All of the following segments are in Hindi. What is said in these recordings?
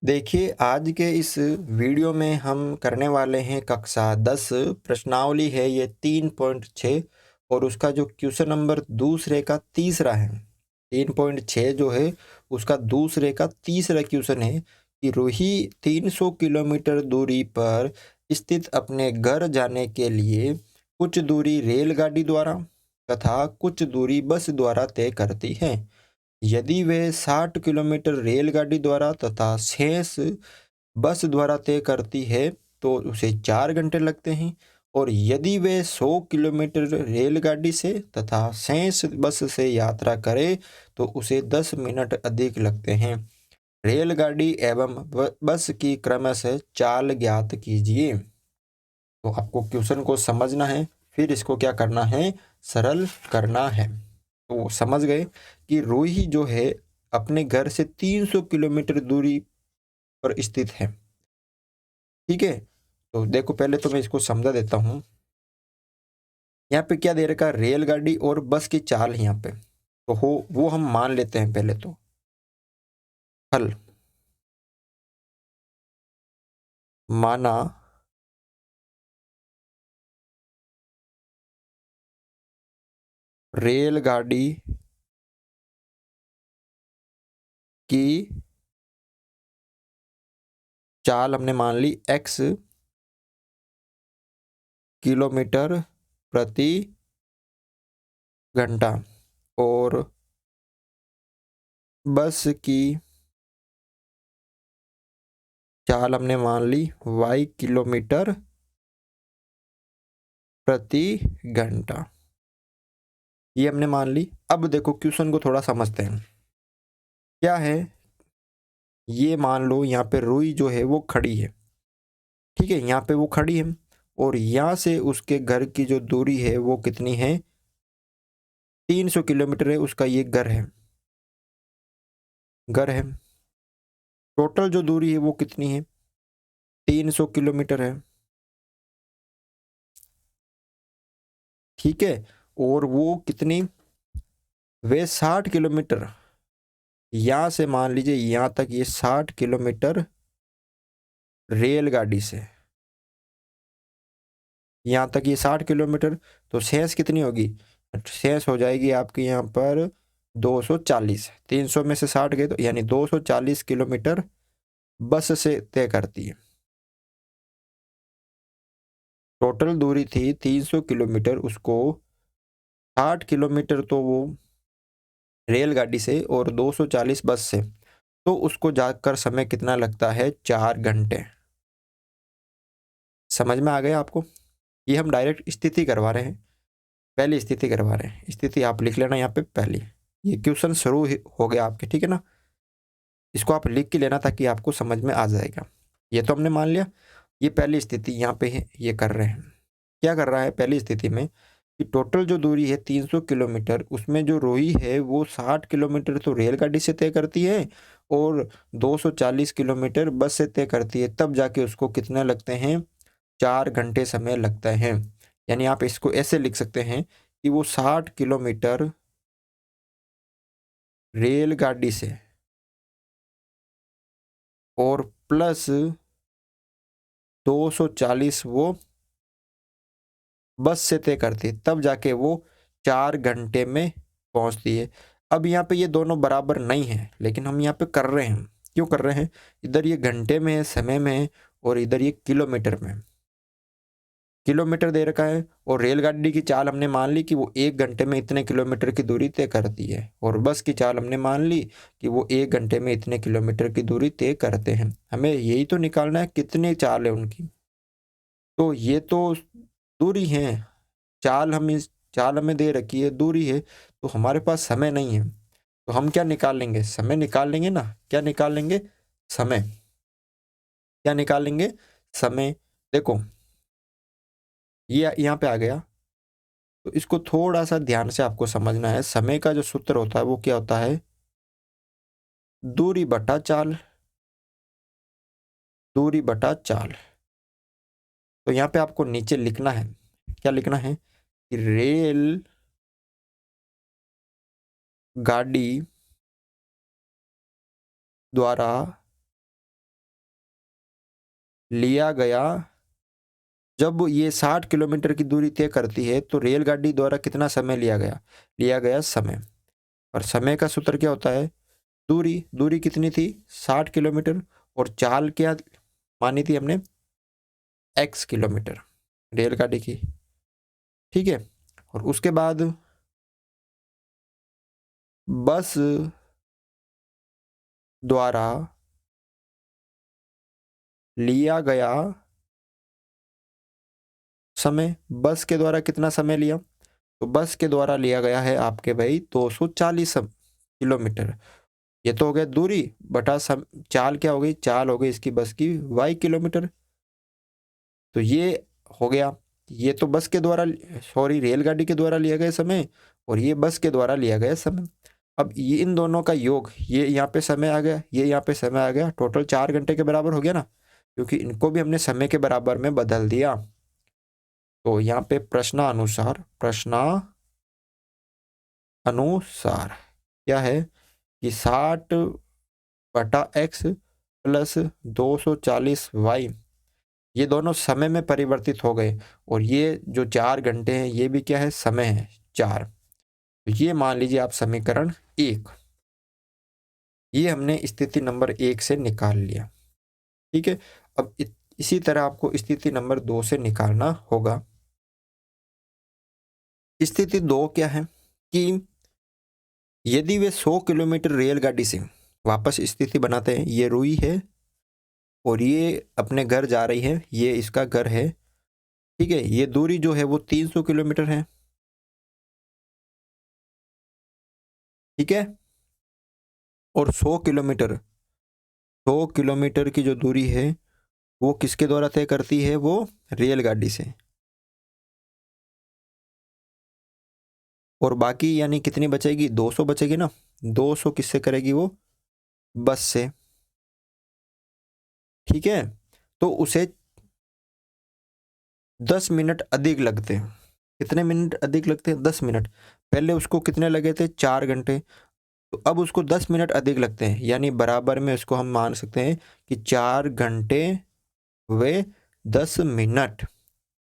देखिए, आज के इस वीडियो में हम करने वाले हैं कक्षा 10 प्रश्नावली है ये 3.6 और उसका जो क्वेश्चन नंबर दूसरे का तीसरा है। 3.6 जो है उसका दूसरे का तीसरा क्वेश्चन है कि रूही 300 किलोमीटर दूरी पर स्थित अपने घर जाने के लिए कुछ दूरी रेलगाड़ी द्वारा तथा कुछ दूरी बस द्वारा तय करती है। यदि वे 60 किलोमीटर रेलगाड़ी द्वारा तथा शेष बस द्वारा तय करती है तो उसे 4 घंटे लगते हैं और यदि वे 100 किलोमीटर रेलगाड़ी से तथा शेष बस से यात्रा करे तो उसे 10 मिनट अधिक लगते हैं। रेलगाड़ी एवं बस की क्रमशः चाल ज्ञात कीजिए। तो आपको क्वेश्चन को समझना है, फिर इसको क्या करना है, सरल करना है। तो समझ गए कि रूही जो है अपने घर से 300 किलोमीटर दूरी पर स्थित है। ठीक है, तो देखो पहले तो मैं इसको समझा देता हूँ। यहाँ पे क्या दे रखा है, रेलगाड़ी और बस की चाल है यहाँ पे, तो हो वो हम मान लेते हैं पहले तो। हल माना रेलगाड़ी की चाल हमने मान ली x किलोमीटर प्रति घंटा और बस की चाल हमने मान ली y किलोमीटर प्रति घंटा। ये हमने मान ली। अब देखो क्वेश्चन को थोड़ा समझते हैं। क्या है, ये मान लो यहाँ पे रूही जो है वो खड़ी है। ठीक है, यहाँ पे वो खड़ी है और यहाँ से उसके घर की जो दूरी है वो कितनी है, 300 किलोमीटर है। उसका ये घर है। टोटल जो दूरी है वो कितनी है, 300 किलोमीटर है। ठीक है, और वो कितनी, वे 60 किलोमीटर, यहाँ से मान लीजिए यहाँ तक ये 60 किलोमीटर रेलगाड़ी से, यहाँ तक ये 60 किलोमीटर। तो शेष कितनी होगी, शेष हो जाएगी आपकी यहाँ पर 240। 300 में से 60 गए तो यानी 240 किलोमीटर बस से तय करती है। टोटल दूरी थी 300 किलोमीटर, उसको 60 किलोमीटर तो वो रेलगाड़ी से और 240 बस से, तो उसको जाकर समय कितना लगता है, 4 घंटे। समझ में आ गया आपको। ये हम डायरेक्ट स्थिति करवा रहे हैं, पहली स्थिति करवा रहे हैं। स्थिति आप लिख लेना यहाँ पे पहली। ये क्वेश्चन शुरू हो गया आपके, ठीक है ना। इसको आप लिख के लेना ताकि आपको समझ में आ जाएगा। ये तो हमने मान लिया। ये पहली स्थिति यहाँ पे है, ये कर रहे हैं। क्या कर रहा है पहली स्थिति में कि टोटल जो दूरी है 300 किलोमीटर, उसमें जो रोही है वो 60 किलोमीटर तो रेलगाड़ी से तय करती है और 240 किलोमीटर बस से तय करती है। तब जाके उसको कितने लगते हैं, 4 घंटे समय लगता है। यानी आप इसको ऐसे लिख सकते हैं कि वो 60 किलोमीटर रेलगाड़ी से और प्लस 240 वो बस से तय करती है, तब जाके वो 4 घंटे में पहुंचती है। अब यहाँ पे ये दोनों बराबर नहीं है, लेकिन हम यहाँ पे कर रहे हैं। क्यों कर रहे हैं, इधर ये घंटे में है, समय में है, और इधर ये किलोमीटर में। किलोमीटर दे रखा है और रेलगाड़ी की चाल हमने मान ली कि वो 1 घंटे में इतने किलोमीटर की दूरी तय करती है, और बस की चाल हमने मान ली कि वो 1 घंटे में इतने किलोमीटर की दूरी तय करते हैं। हमें यही तो निकालना है कितनी चाल है उनकी। तो ये तो दूरी है, चाल हमें दे रखी है, दूरी है, तो हमारे पास समय नहीं है। तो हम क्या निकाल लेंगे, समय निकाल लेंगे ना। क्या निकाल लेंगे, समय। क्या निकाल लेंगे, समय। देखो ये यहाँ पे आ गया, तो इसको थोड़ा सा ध्यान से आपको समझना है। समय का जो सूत्र होता है वो क्या होता है, दूरी बटा चाल। दूरी बटा चाल। तो यहाँ पे आपको नीचे लिखना है, क्या लिखना है कि रेल गाड़ी द्वारा लिया गया, जब ये 60 किलोमीटर की दूरी तय करती है तो रेलगाड़ी द्वारा कितना समय लिया गया समय। और समय का सूत्र क्या होता है, दूरी कितनी थी 60 किलोमीटर, और चाल क्या मानी थी हमने, x किलोमीटर रेलगाड़ी की। ठीक है, और उसके बाद बस द्वारा लिया गया समय, बस के द्वारा कितना समय लिया, तो बस के द्वारा लिया गया है आपके भाई 240 किलोमीटर। ये तो हो गया दूरी बटा चाल क्या हो गई, चाल हो गई इसकी बस की y किलोमीटर। तो ये हो गया, ये तो बस के द्वारा, सॉरी रेलगाड़ी के द्वारा लिया गया समय, और ये बस के द्वारा लिया गया समय। अब ये इन दोनों का योग, ये यहाँ पे समय आ गया, ये यहाँ पे समय आ गया, टोटल 4 घंटे के बराबर हो गया ना, क्योंकि इनको भी हमने समय के बराबर में बदल दिया। तो यहाँ पे प्रश्नानुसार क्या है कि 60/x प्लस 240y, ये दोनों समय में परिवर्तित हो गए, और ये जो 4 घंटे हैं ये भी क्या है, समय है 4। तो ये मान लीजिए आप समीकरण 1, ये हमने स्थिति नंबर 1 से निकाल लिया। ठीक है, अब इसी तरह आपको स्थिति नंबर 2 से निकालना होगा। स्थिति 2 क्या है कि यदि वे 100 किलोमीटर रेलगाड़ी से वापस स्थिति बनाते हैं, ये रुई है और ये अपने घर जा रही है, ये इसका घर है। ठीक है, ये दूरी जो है वो 300 किलोमीटर है। ठीक है, और 100 किलोमीटर की जो दूरी है वो किसके द्वारा तय करती है, वो रेलगाड़ी से। और बाकी यानी कितनी बचेगी, 200 बचेगी ना, 200 किससे करेगी, वो बस से। ठीक है, तो उसे 10 मिनट अधिक लगते हैं। कितने मिनट अधिक लगते हैं, 10 मिनट। पहले उसको कितने लगे थे, 4 घंटे, तो अब उसको 10 मिनट अधिक लगते हैं, यानी बराबर में उसको हम मान सकते हैं कि 4 घंटे वे 10 मिनट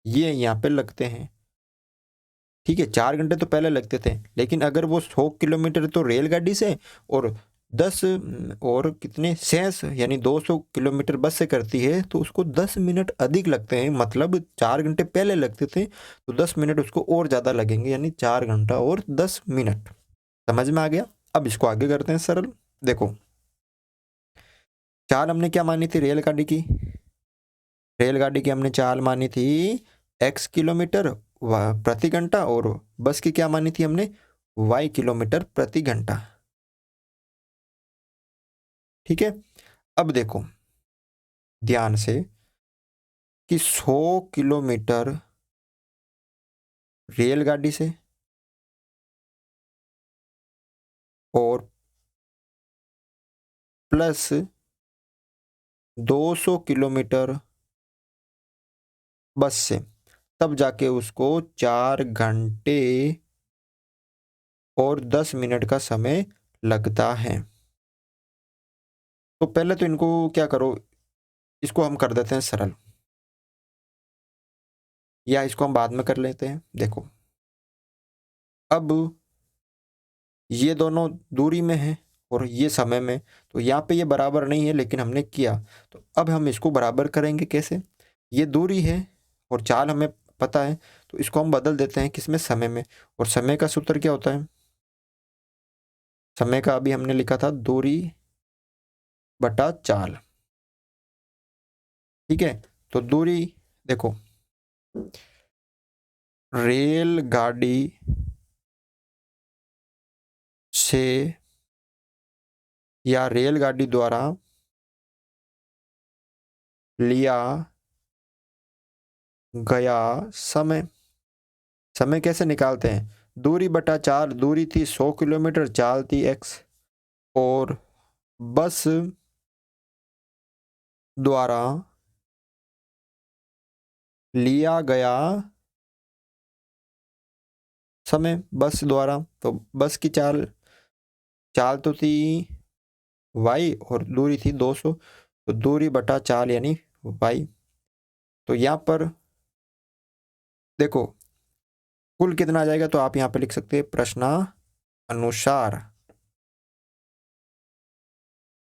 ये यहाँ पे लगते हैं। ठीक है, 4 घंटे तो पहले लगते थे, लेकिन अगर वो 100 किलोमीटर तो रेलगाड़ी से और 10 और कितने शेष यानी 200 किलोमीटर बस से करती है, तो उसको 10 मिनट अधिक लगते हैं। मतलब 4 घंटे पहले लगते थे तो 10 मिनट उसको और ज़्यादा लगेंगे, यानी 4 घंटा और 10 मिनट। समझ में आ गया। अब इसको आगे करते हैं सरल। देखो, चाल हमने क्या मानी थी रेलगाड़ी की, रेलगाड़ी की हमने चाल मानी थी x किलोमीटर प्रति घंटा, और बस की क्या मानी थी हमने, y किलोमीटर प्रति घंटा। ठीक है, अब देखो ध्यान से कि 100 किलोमीटर रेलगाड़ी से और प्लस 200 किलोमीटर बस से, तब जाके उसको 4 घंटे और 10 मिनट का समय लगता है। तो पहले तो इनको क्या करो, इसको हम कर देते हैं सरल, या इसको हम बाद में कर लेते हैं। देखो, अब ये दोनों दूरी में है और ये समय में, तो यहाँ पे ये बराबर नहीं है, लेकिन हमने किया, तो अब हम इसको बराबर करेंगे कैसे। ये दूरी है और चाल हमें पता है, तो इसको हम बदल देते हैं किसमें, समय में। और समय का सूत्र क्या होता है, समय का अभी हमने लिखा था दूरी बटा चाल। ठीक है, तो दूरी देखो, रेलगाड़ी से या रेलगाड़ी द्वारा लिया गया समय, समय कैसे निकालते हैं, दूरी बटा चाल, दूरी थी 100 किलोमीटर, चाल थी x, और बस द्वारा लिया गया समय, बस द्वारा, तो बस की चाल चाल तो थी y और दूरी थी 200, तो दूरी बटा चाल यानी वाई। तो यहाँ पर देखो कुल कितना आ जाएगा, तो आप यहाँ पे लिख सकते हैं प्रश्नानुसार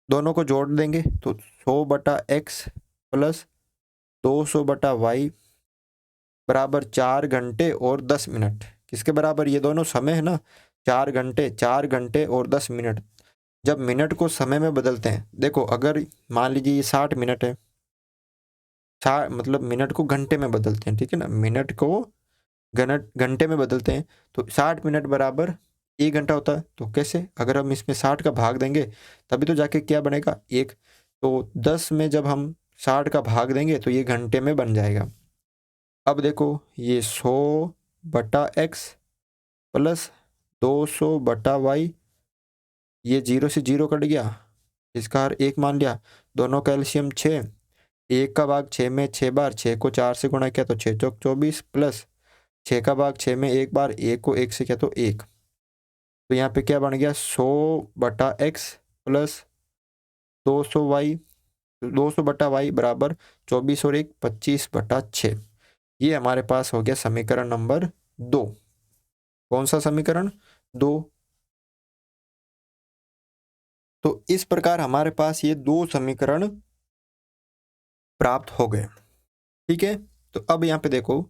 दोनों को जोड़ देंगे तो 100/x प्लस 200/y बराबर 4 घंटे और 10 मिनट। किसके बराबर? ये दोनों समय है ना, 4 घंटे और 10 मिनट। जब मिनट को समय में बदलते हैं, देखो अगर मान लीजिए ये 60 मिनट है, मतलब मिनट को घंटे में बदलते हैं, ठीक है ना, मिनट को घंटे में बदलते हैं, तो 60 मिनट बराबर 1 घंटा होता है। तो कैसे? अगर हम इसमें 60 का भाग देंगे तभी तो जाके क्या बनेगा, 1। तो 10 में जब हम 60 का भाग देंगे तो ये घंटे में बन जाएगा। अब देखो ये 100/x प्लस 200/y, ये 0 से 0 कट गया, इसका हर 1 मान लिया, दोनों का एलसीएम 6, 1 का भाग 6 में 6 बार, 6 को 4 से गुणा किया तो 6 चौक 24 प्लस 6 का भाग 6 में 1 बार, 1 को 1 से किया तो 1। तो यहाँ पे क्या बन गया, 100/x प्लस 200y, 200/y बराबर 24 और 1 25/6। ये हमारे पास हो गया समीकरण नंबर 2। कौन सा समीकरण? 2। तो इस प्रकार हमारे पास ये 2 समीकरण प्राप्त हो गए। ठीक है, तो अब यहाँ पे देखो,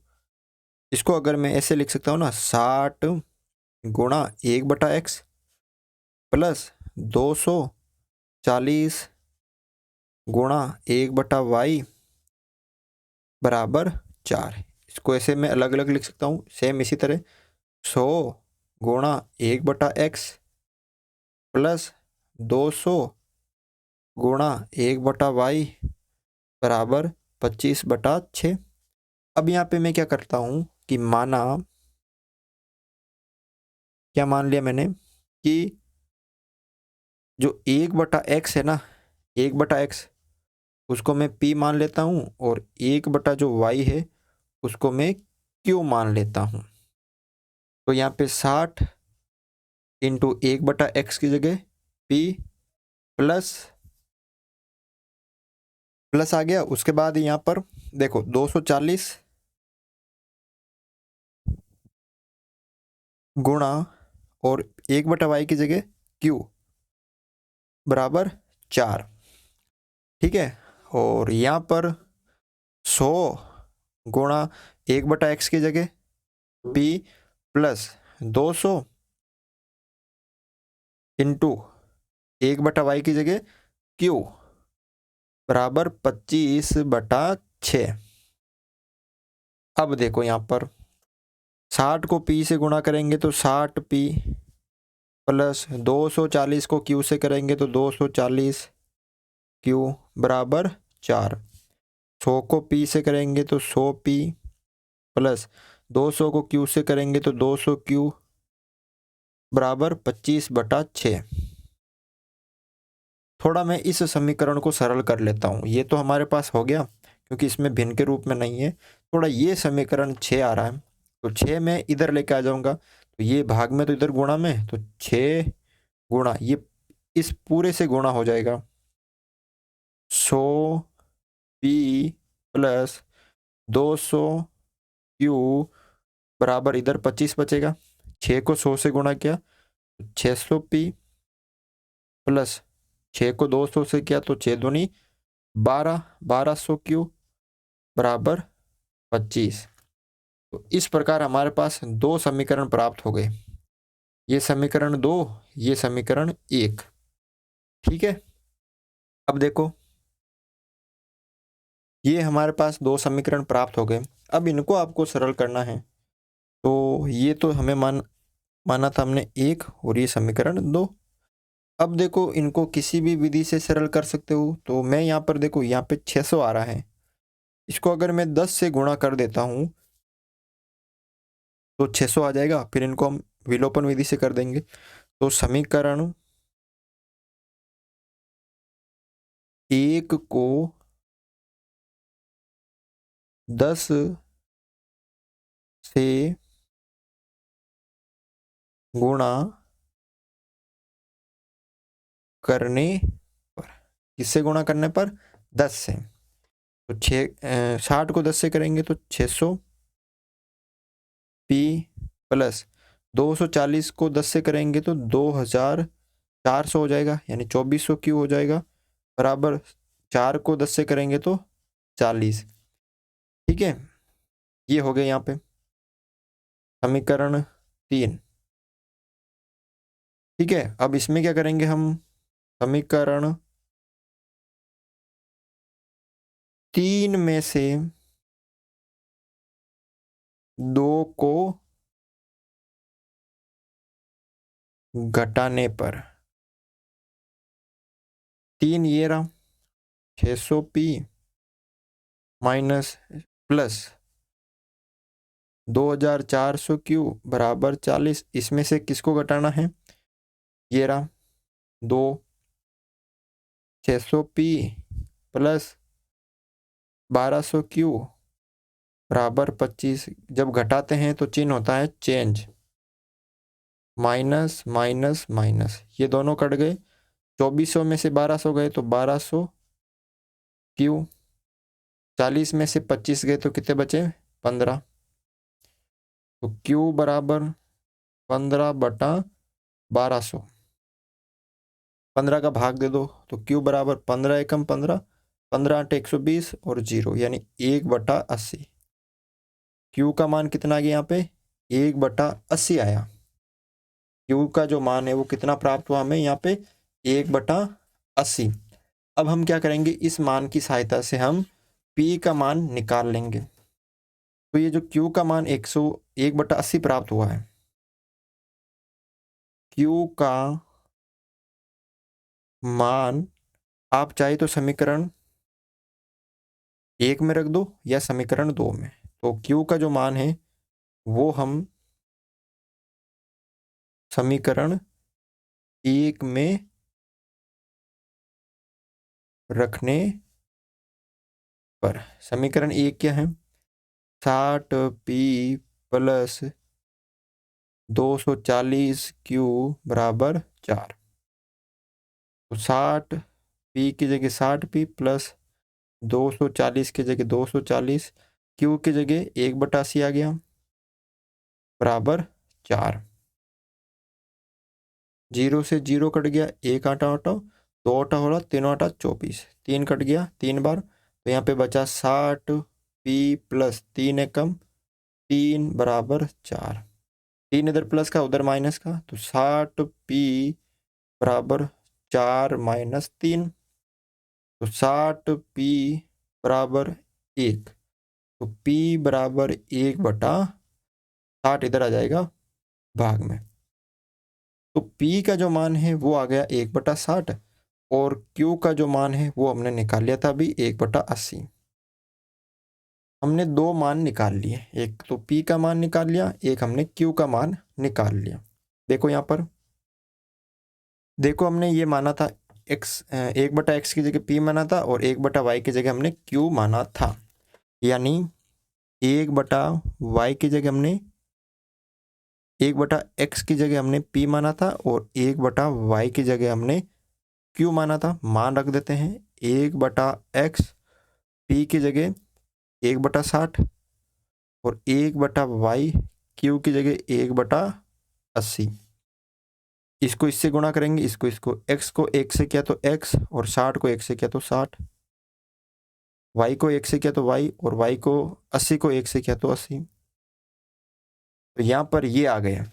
इसको अगर मैं ऐसे लिख सकता हूँ ना, 60 गुणा 1/x प्लस 240 गुणा 1/y बराबर 4। इसको ऐसे मैं अलग अलग लिख सकता हूँ, सेम इसी तरह 100 गुणा 1/x प्लस 200 गुणा 1/y बराबर 25/6। अब यहाँ पे मैं क्या करता हूँ कि माना, क्या मान लिया मैंने कि जो 1/x है ना, 1/x उसको मैं p मान लेता हूँ और 1 जो y है उसको मैं q मान लेता हूँ। तो यहाँ पे 60 इंटू 1/x की जगह p प्लस प्लस आ गया। उसके बाद यहाँ पर देखो 240 गुणा और 1/y की जगह q बराबर 4। ठीक है, और यहाँ पर 100 गुणा 1/x की जगह p प्लस 200 इंटू 1/y की जगह q बराबर 25/6। अब देखो यहाँ पर 60 को p से गुणा करेंगे तो 60p प्लस 240 को q से करेंगे तो 240q बराबर 4। 100 को p से करेंगे तो 100p प्लस 200 को q से करेंगे तो 200q बराबर 25/6। थोड़ा मैं इस समीकरण को सरल कर लेता हूँ। ये तो हमारे पास हो गया क्योंकि इसमें भिन्न के रूप में नहीं है। थोड़ा ये समीकरण 6 आ रहा है तो 6 मैं इधर लेके आ जाऊंगा, तो ये भाग में तो इधर गुणा में, तो 6 गुणा ये इस पूरे से गुणा हो जाएगा, 100p प्लस 200q बराबर इधर 25 बचेगा। 6 को 100 से गुणा किया 600p प्लस 6 को 200 से किया तो 6 दूनी 12, 1200q बराबर 25। तो इस प्रकार हमारे पास 2 समीकरण प्राप्त हो गए, ये समीकरण 2, ये समीकरण 1। ठीक है, अब देखो ये हमारे पास 2 समीकरण प्राप्त हो गए। अब इनको आपको सरल करना है, तो ये तो हमें माना था हमने 1 और ये समीकरण 2। अब देखो इनको किसी भी विधि से सरल कर सकते हो। तो मैं यहाँ पर देखो, यहाँ पे 600 आ रहा है, इसको अगर मैं 10 से गुणा कर देता हूँ तो 600 आ जाएगा। फिर इनको हम विलोपन विधि से कर देंगे तो समीकरण 1 को 10 से गुणा करने पर, किससे गुणा करने पर? 10 से। तो 60 को 10 से करेंगे तो 600 पी प्लस 240 को 10 से करेंगे तो 2400 हो जाएगा, यानी 2400 क्यू हो जाएगा, बराबर 4 को 10 से करेंगे तो 40। ठीक है, ये हो गया यहाँ पे समीकरण 3। ठीक है, अब इसमें क्या करेंगे हम, समीकरण 3 में से 2 को घटाने पर 3 ये रहा 600 पी माइनस प्लस 2400 क्यू बराबर 40। इसमें से किसको घटाना है, ये रहा 2 600 पी प्लस 1200 क्यू बराबर 25। जब घटाते हैं तो चिन्ह होता है चेंज, माइनस माइनस माइनस, ये दोनों कट गए, 2400 में से 1200 गए तो 1200 क्यू, 40 में से 25 गए तो कितने बचे 15। तो क्यू बराबर 15/1200, 15 का भाग दे दो तो क्यू बराबर 15 एकम 15, 15 8 120 और 0 यानी 1/80। क्यू का मान कितना आ गया यहाँ पे 1/80 आया। क्यू का जो मान है वो कितना प्राप्त हुआ हमें यहाँ पे 1/80। अब हम क्या करेंगे, इस मान की सहायता से हम पी का मान निकाल लेंगे। तो ये जो क्यू का मान 101/80 प्राप्त हुआ है, क्यू का मान आप चाहे तो समीकरण 1 में रख दो या समीकरण 2 में। तो क्यू का जो मान है वो हम समीकरण 1 में रखने पर, समीकरण 1 क्या है 60 पी प्लस 240 क्यू बराबर 4। तो 60 पी की जगह 60 पी प्लस 240 की जगह 240, क्यू की जगह 1/80 आ गया बराबर 4। 0 से 0 कट गया, 1 आटा हटाओ, 2 आटा हो रहा, 3 आटा 24, 3 कट गया 3 बार, तो यहाँ पे बचा 60 पी प्लस 3 एकम 3 बराबर 4। 3 इधर प्लस का उधर माइनस का, तो 60 पी बराबर 4 माइनस 3, तो 60 पी बराबर 1, तो पी बराबर 1/60 इधर आ जाएगा भाग में। तो P का जो मान है वो आ गया 1/60 और Q का जो मान है वो हमने निकाल लिया था अभी 1/80। हमने 2 मान निकाल लिए, एक तो P का मान निकाल लिया, एक हमने Q का मान निकाल लिया। देखो यहाँ पर, देखो हमने ये माना था x 1/x की जगह P माना था और 1/y की जगह हमने Q माना था, यानी 1/y की जगह हमने 1/x की जगह हमने P माना था और 1/y की जगह हमने Q माना था। मान रख देते हैं 1/x P की जगह 1/60 और 1/y Q की जगह 1/80। इसको इससे गुणा करेंगे, इसको x को 1 से किया तो x और 60 को 1 से किया तो 60, y को 1 से किया तो y और y को 80 को 1 से किया तो 80। तो यहाँ पर ये आ गया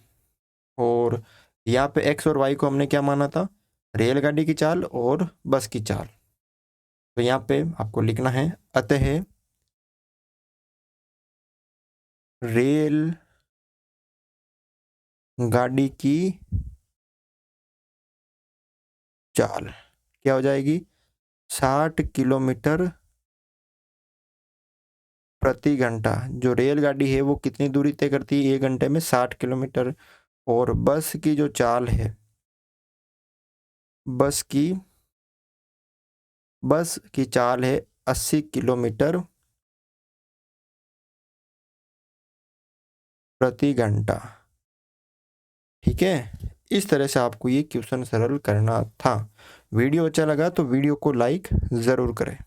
और यहाँ पे x और y को हमने क्या माना था, रेलगाड़ी की चाल और बस की चाल। तो यहाँ पे आपको लिखना है अतः रेल गाड़ी की चाल क्या हो जाएगी 60 किलोमीटर प्रति घंटा। जो रेलगाड़ी है वो कितनी दूरी तय करती है 1 घंटे में 60 किलोमीटर, और बस की जो चाल है, बस की चाल है 80 किलोमीटर प्रति घंटा। ठीक है, इस तरह से आपको ये क्वेश्चन सरल करना था। वीडियो अच्छा लगा तो वीडियो को लाइक ज़रूर करें।